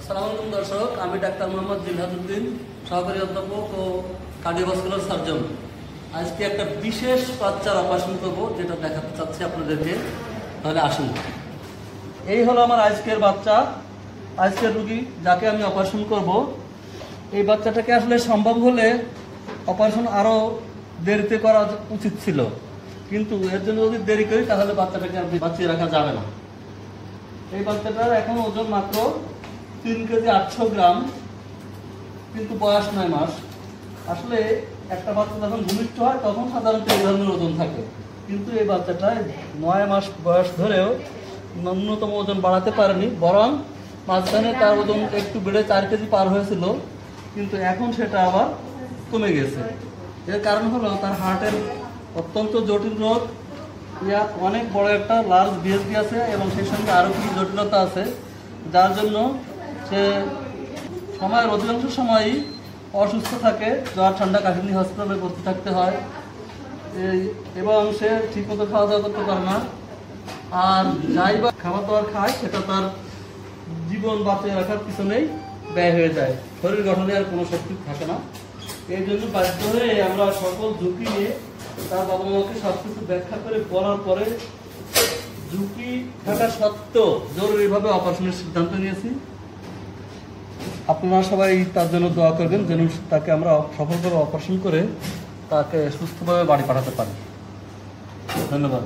আসসালামু আলাইকুম দর্শক, আমি ডাক্তার মোহাম্মদ জিলহাদুদ্দিন, সহকারী অধ্যাপক ও কার্ডিওভাস্কুলার সার্জন। আজকে একটা বিশেষ বাচ্চার অপারেশন করব, যেটা দেখাতে চাচ্ছি আপনাদেরকে। তাহলে আসুন। এই হলো আমার আজকের বাচ্চা, আজকের রুগী যাকে আমি অপারেশন করব। এই বাচ্চাটাকে আসলে সম্ভব হলে অপারেশন আরও দেরিতে করা উচিত ছিল, কিন্তু এর জন্য যদি দেরি করি তাহলে বাচ্চাটাকে আর বাঁচিয়ে রাখা যাবে না। এই বাচ্চাটার এখন ওজন মাত্র 3 কেজি 800 গ্রাম, কিন্তু বয়স 9 মাস। আসলে একটা বাচ্চা যখন ভূমিষ্ঠ হয় তখন সাধারণত এই ধরনের ওজন থাকে, কিন্তু এই বাচ্চাটায় 9 মাস বয়স ধরেও ন্যূনতম ওজন বাড়াতে পারেনি, বরং মাঝখানে তার ওজন একটু বেড়ে 4 কেজি পার হয়েছিল, কিন্তু এখন সেটা আবার কমে গেছে। এর কারণ হলো তার হার্টের অত্যন্ত জটিল রোগ, অনেক বড় একটা লার্জ বিএসডি আছে এবং সেই সঙ্গে আরও কিছু জটিলতা আছে, যার জন্য সে সময়ের অধিকাংশ সময়ই অসুস্থ থাকে। জ্বর, ঠান্ডা, কাশি হসপিটালে ভর্তি থাকতে হয়, এবং সে ঠিকমতো খাওয়া দাওয়া করতে পারে না। আর যাই বা খাবার দাবার খায় সেটা তার জীবন বাঁচিয়ে রাখার পিছনেই ব্যয় হয়ে যায়, শরীর গঠনে আর কোনো শক্তি থাকে না। এই জন্য বাধ্য হয়ে আমরা সকল ঝুঁকি নিয়ে তার বাবা মাকে সব কিছু ব্যাখ্যা করে বলার পরে ঝুঁকি থাকা সত্ত্বেও জরুরিভাবে অপারেশনের সিদ্ধান্ত নিয়েছি। আপনারা সবাই তার জন্য দোয়া করবেন যেন তাকে আমরা সফলভাবে অপারেশন করে তাকে সুস্থভাবে বাড়ি পাঠাতে পারি। ধন্যবাদ।